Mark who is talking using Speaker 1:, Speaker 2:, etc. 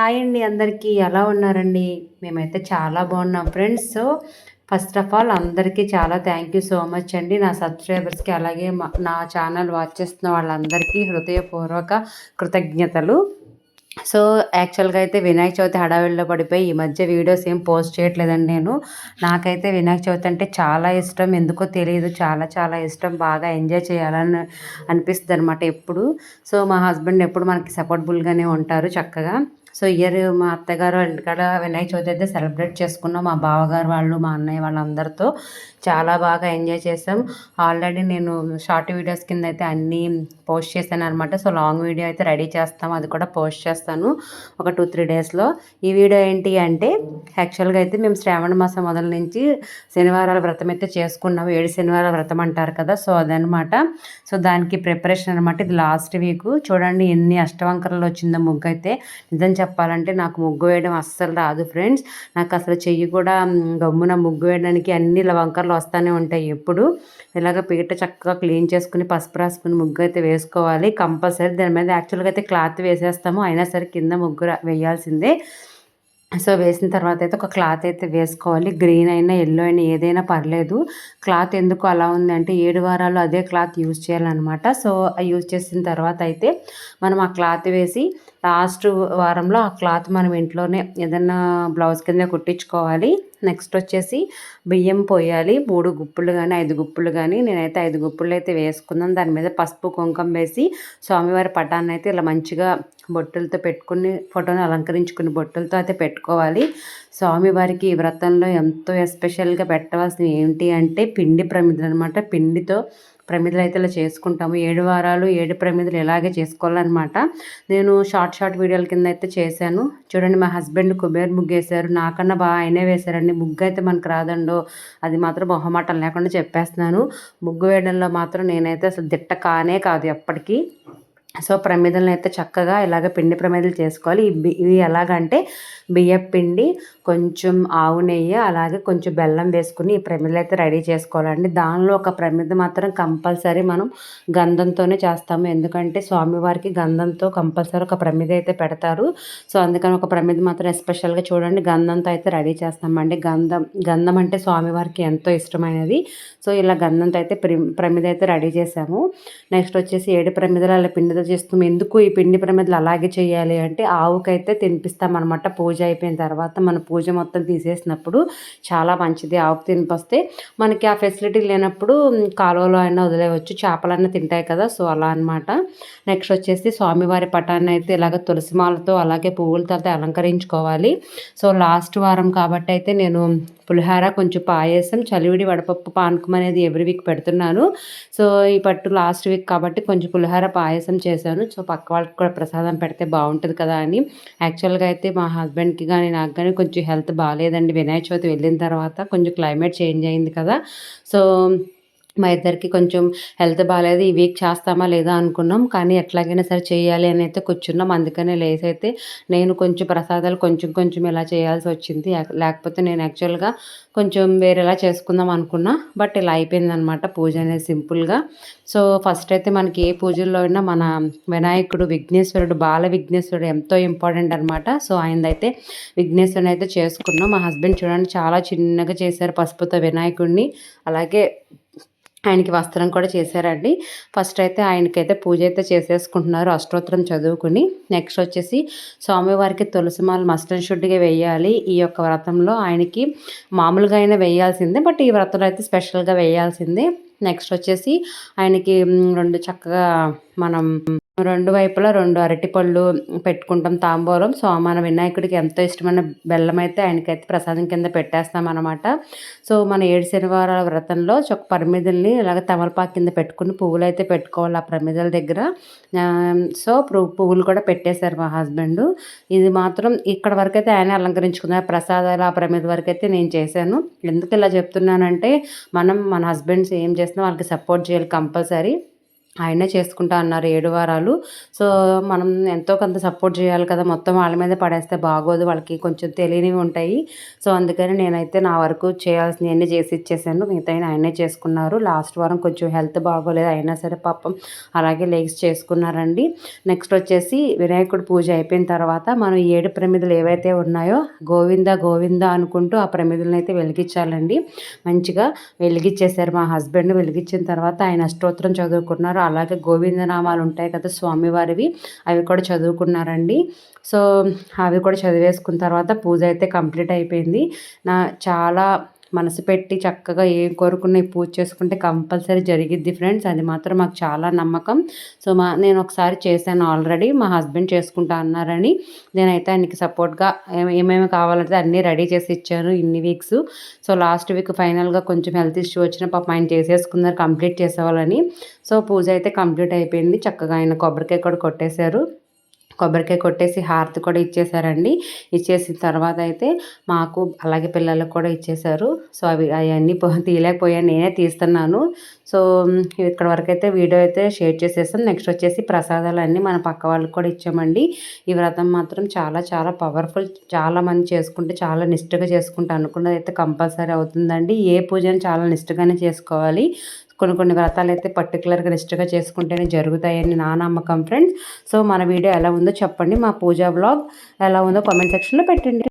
Speaker 1: Hi అండి అందరికీ ఎలా ఉన్నారండి? మేమైతే చాలా బాగున్నాం ఫ్రెండ్స్. ఫస్ట్ ఆఫ్ ఆల్ అందరికీ చాలా థ్యాంక్ యూ సో మచ్ అండి. నా సబ్స్క్రైబర్స్‌కి అలాగే నా ఛానల్ వాచ్ చేస్తున్న వాళ్ళందరికీ హృదయపూర్వక కృతజ్ఞతలు. సో, యాక్చువల్‌గా అయితే వినాయక చవితి హడావిడిలో పడిపోయి ఈ మధ్య వీడియోస్ ఏం పోస్ట్ చేయట్లేదండి నేను. నాకైతే వినాయక చవితి అంటే చాలా ఇష్టం. ఎందుకో తెలీదు. చాలా చాలా ఇష్టం. బాగా ఎంజాయ్ చేయాలని అనిపిస్తదనమాట ఎప్పుడు. సో, మా హస్బెండ్ ఎప్పుడు మనకి సపోర్టబుల్‌గానే ఉంటారు చక్కగా. సో, ఇయర్ మా అత్తగారు వాళ్ళ ఇంటికాడ వినాయక చవితి అయితే సెలబ్రేట్ చేసుకున్నాం. మా బావగారు వాళ్ళు, మా అన్నయ్య వాళ్ళందరితో చాలా బాగా ఎంజాయ్ చేసాం. ఆల్రెడీ నేను షార్ట్ వీడియోస్ కింద అయితే అన్నీ పోస్ట్ చేశాననమాట. సో, లాంగ్ వీడియో అయితే రెడీ చేస్తాం. అది కూడా పోస్ట్ చేస్తాను ఒక 2-3 డేస్‌లో. ఈ వీడియో ఏంటి అంటే యాక్చువల్‌గా అయితే మేము శ్రావణ మాసం మొదలు నుంచి శనివారాల వ్రతం అయితే చేసుకున్నాము. 7 శనివారాల వ్రతం అంటారు కదా! సో, అదనమాట. సో, దానికి ప్రిపరేషన్ అనమాట. ఇది లాస్ట్ వీకు. చూడండి ఎన్ని అష్టవంకరలు వచ్చిందో ముగ్గైతే. నిజం చెప్పాలంటే నాకు ముగ్గు వేయడం అస్సలు రాదు ఫ్రెండ్స్. నాకు అసలు చెయ్యి కూడా గమ్మున ముగ్గు వేయడానికి అన్ని ఇలా వంకరలు వస్తూనే ఉంటాయి ఎప్పుడు. ఇలాగ పీట చక్కగా క్లీన్ చేసుకుని పసుపు రాసుకుని ముగ్గు అయితే వేసుకోవాలి కంపల్సరీ. దాని మీద యాక్చువల్గా అయితే క్లాత్ వేసేస్తాము, అయినా సరే కింద ముగ్గు వేయాల్సిందే. సో, వేసిన తర్వాత అయితే ఒక క్లాత్ అయితే వేసుకోవాలి. గ్రీన్ అయినా ఎల్లో అయినా ఏదైనా పర్లేదు. క్లాత్ ఎందుకు అలా ఉందంటే 7 వారాలు అదే క్లాత్ యూజ్ చేయాలన్నమాట. సో, యూజ్ చేసిన తర్వాత అయితే మనం ఆ క్లాత్ వేసి లాస్ట్ వారంలో ఆ క్లాత్ మనం ఇంట్లోనే ఏదన్నా బ్లౌజ్ కింద కుట్టించుకోవాలి. నెక్స్ట్ వచ్చేసి బియ్యం పోయాలి. 3 గుప్పులు కానీ 5 గుప్పులు కానీ, నేనైతే 5 గుప్పులు అయితే వేసుకున్నాను. దాని మీద పసుపు కుంకుమ వేసి స్వామివారి పటాన్ని అయితే ఇలా మంచిగా బొట్టులతో పెట్టుకుని ఫోటోని అలంకరించుకుని బొట్టులతో అయితే పెట్టుకోవాలి. స్వామివారికి ఈ వ్రతంలో ఎంతో ఎస్పెషల్గా పెట్టవలసినవి ఏంటి అంటే పిండి ప్రమిదలు అనమాట. పిండితో ప్రమిదలు అయితే ఇలా చేసుకుంటాము. 7 వారాలు 7 ప్రమిదలు ఇలాగే చేసుకోవాలన్నమాట. నేను షార్ట్ వీడియోల కింద అయితే చేశాను. చూడండి మా హస్బెండ్ కుబేర్ ముగ్గు వేశారు. నాకన్నా బాగా ఆయనే వేశారండి. ముగ్గు అయితే మనకు రాదండో, అది మాత్రం మొహమాటం లేకుండా చెప్పేస్తున్నాను. ముగ్గు వేయడంలో మాత్రం నేనైతే అసలు దిట్ట కానే కాదు ఎప్పటికీ. సో, ప్రమిదలను అయితే చక్కగా ఇలాగ పిండి ప్రమిదలు చేసుకోవాలి. ఇవి ఎలాగంటే బియ్యపు పిండి, కొంచెం ఆవు నెయ్యి, అలాగే కొంచెం బెల్లం వేసుకుని ఈ ప్రమిదలు అయితే రెడీ చేసుకోవాలండి. దానిలో ఒక ప్రమిద మాత్రం కంపల్సరీ మనం గంధంతోనే చేస్తాము. ఎందుకంటే స్వామివారికి గంధంతో కంపల్సరీ ఒక ప్రమిద అయితే పెడతారు. సో, అందుకని ఒక ప్రమిద మాత్రం ఎస్పెషల్గా చూడండి గంధంతో అయితే రెడీ చేస్తామండి. గంధం అంటే స్వామివారికి ఎంతో ఇష్టమైనది. సో, ఇలా గంధంతో అయితే ప్రమిద అయితే రెడీ చేసాము. నెక్స్ట్ వచ్చేసి 7 ప్రమిదలు అలా పిండితో చేస్తాము. ఎందుకు ఈ పిండి ప్రమిదలు అలాగే చేయాలి అంటే ఆవుకైతే తినిపిస్తామన్నమాట. పూజ అయిపోయిన తర్వాత మన పూజ మొత్తం తీసేసినప్పుడు చాలా మంచిది ఆవుకు తినిపిస్తే. మనకి ఆ ఫెసిలిటీ లేనప్పుడు కాలువలో అయినా వదిలేయవచ్చు, చేపలన్నా తింటాయి కదా. సో, అలా అనమాట. నెక్స్ట్ వచ్చేసి స్వామివారి పటాన్ని అయితే ఇలాగ తులసిమాలతో అలాగే పువ్వులతో అయితే అలంకరించుకోవాలి. సో, లాస్ట్ వారం కాబట్టి అయితే నేను పులిహార, కొంచెం పాయసం, చలివిడి వడపప్పు పానకం అనేది ఎవ్రీ వీక్ పెడుతున్నాను. సో, ఈ పట్టు లాస్ట్ వీక్ కాబట్టి కొంచెం పులిహార పాయసం చేశాను. సో, పక్క వాళ్ళకి కూడా ప్రసాదం పెడితే బాగుంటుంది కదా అని. యాక్చువల్గా అయితే మా హస్బెండ్కి కానీ నాకు కానీ కొంచెం హెల్త్ బాగాలేదండి. వినాయక చవితి వెళ్ళిన తర్వాత కొంచెం క్లైమేట్ చేంజ్ అయింది కదా. సో, మా ఇద్దరికి కొంచెం హెల్త్ బాగాలేదు. ఈ వీక్ చేస్తామా లేదా అనుకున్నాం, కానీ ఎట్లాగైనా సరే చేయాలి అని అయితే కూర్చున్నాం. అందుకనే లేసైతే నేను కొంచెం ప్రసాదాలు కొంచెం కొంచెం ఇలా చేయాల్సి వచ్చింది. లేకపోతే నేను యాక్చువల్గా కొంచెం వేరేలా చేసుకుందాం అనుకున్నా. బట్ ఇలా అయిపోయిందనమాట పూజ అనేది సింపుల్గా. సో, ఫస్ట్ అయితే మనకి ఏ పూజల్లో అయినా మన వినాయకుడు విఘ్నేశ్వరుడు, బాల విఘ్నేశ్వరుడు ఎంతో ఇంపార్టెంట్ అనమాట. సో, ఆయనదైతే విఘ్నేశ్వరుని అయితే చేసుకున్నాం. మా హస్బెండ్ చూడండి చాలా చిన్నగా చేశారు పసుపుతో వినాయకుడిని. అలాగే ఆయనకి వస్త్రం కూడా చేశారండి. ఫస్ట్ అయితే ఆయనకైతే పూజ అయితే చేసేసుకుంటున్నారు అష్టోత్తరం చదువుకుని. నెక్స్ట్ వచ్చేసి స్వామివారికి తులసిమాల మస్ట్ అండ్ షుడ్గా వేయాలి. ఈ యొక్క వ్రతంలో ఆయనకి మామూలుగా అయినా వేయాల్సిందే, బట్ ఈ వ్రతంలో అయితే స్పెషల్గా వేయాల్సిందే. నెక్స్ట్ వచ్చేసి ఆయనకి 2 చక్కగా మనం 2 వైపులా 2 అరటిపళ్ళు పెట్టుకుంటాం తాంబూలం. సో, మన వినాయకుడికి ఎంతో ఇష్టమైన బెల్లం అయితే ఆయనకైతే ప్రసాదం కింద పెట్టేస్తామన్నమాట. సో, మన 7 శనివారాల వ్రతంలో ప్రమిదల్ని ఇలాగ తమలపాకు కింద పెట్టుకుని పువ్వులు అయితే పెట్టుకోవాలి ఆ ప్రమిదల దగ్గర. సో, పువ్వులు కూడా పెట్టేశారు మా హస్బెండ్. ఇది మాత్రం ఇక్కడ వరకైతే ఆయన అలంకరించుకున్నారు. ప్రసాదాలు ఆ ప్రమిద వరకైతే నేను చేశాను. ఎందుకు ఇలా చెప్తున్నానంటే మన హస్బెండ్స్ ఏం చేసినా వాళ్ళకి సపోర్ట్ చేయాలి కంపల్సరీ. ఆయనే చేసుకుంటా అన్నారు 7 వారాలు. సో, మనం ఎంతో కొంత సపోర్ట్ చేయాలి కదా! మొత్తం వాళ్ళ మీదే పడేస్తే బాగోదు. వాళ్ళకి కొంచెం తెలియనివి ఉంటాయి. సో, అందుకని నేనైతే నా వరకు చేయాల్సినయన్నీ చేసి ఇచ్చేసాను. మిగతాయన్ని ఆయనే చేసుకున్నారు. లాస్ట్ వారం కొంచెం హెల్త్ బాగోలేదు. అయినా సరే పాపం అలాగే లెగిసి చేసుకున్నారండి. నెక్స్ట్ వచ్చేసి వినాయకుడి పూజ అయిపోయిన తర్వాత మనం 7 ప్రమిదలు ఏవైతే ఉన్నాయో గోవింద గోవింద అనుకుంటూ ఆ ప్రమిదలనైతే వెలిగించాలండి. మంచిగా వెలిగిచ్చేసారు మా హస్బెండ్. వెలిగించిన తర్వాత ఆయన అష్టోత్తరం చదువుకున్నారు. అలాగే గోవిందనామాలు ఉంటాయి కదా స్వామివారివి, అవి కూడా చదువుకున్నారండి. సో, అవి కూడా చదివేసుకున్న తర్వాత పూజ అయితే కంప్లీట్ అయిపోయింది. చాలా మనసు పెట్టి చక్కగా ఏం కోరుకున్న ఈ పూజ చేసుకుంటే కంపల్సరీ జరిగిద్ది ఫ్రెండ్స్. అది మాత్రం మాకు చాలా నమ్మకం. సో, నేను ఒకసారి చేశాను ఆల్రెడీ. మా హస్బెండ్ చేసుకుంటా అన్నారని నేనైతే ఆయనకి సపోర్ట్‌గా ఏమేమి కావాలంటే అన్నీ రెడీ చేసి ఇచ్చాను ఇన్ని వీక్స్. సో, లాస్ట్ వీక్ ఫైనల్‌గా కొంచెం హెల్త్ ఇష్యూ వచ్చినా పాపం ఆయన చేసేసుకున్నారు కంప్లీట్ చేసేవాళ్ళని. సో, పూజ అయితే కంప్లీట్ అయిపోయింది. చక్కగా ఆయన కొబ్బరికాయ కూడా కొట్టేశారు. కొబ్బరికాయ కొట్టేసి హారతి కూడా ఇచ్చేసారండి. ఇచ్చేసిన తర్వాత అయితే మాకు అలాగే పిల్లలకు కూడా ఇచ్చేశారు. సో, అయన్నీ తీయలేకపోయాను. నేనే తీస్తున్నాను. సో, ఇక్కడ వరకైతే వీడియో అయితే షేర్ చేసేసాం. నెక్స్ట్ వచ్చేసి ప్రసాదాలన్నీ మన పక్క వాళ్ళకి కూడా ఇచ్చామండి. ఈ వ్రతం మాత్రం చాలా చాలా పవర్ఫుల్. చాలామంది చేసుకుంటే చాలా నిష్ఠగా చేసుకుంటే అనుకున్నది అయితే కంపల్సరీ అవుతుందండి. ఏ పూజను చాలా నిష్ఠగానే చేసుకోవాలి. కొన్ని కొన్ని వ్రతాలైతే పర్టికులర్‌గా నిష్ఠగా చేసుకుంటేనే జరుగుతాయని నా నమ్మకం ఫ్రెండ్స్. సో, మన వీడియో ఎలా ఉందో చెప్పండి. మా పూజా వ్లాగ్ ఎలా ఉందో కామెంట్ సెక్షన్‌లో పెట్టండి.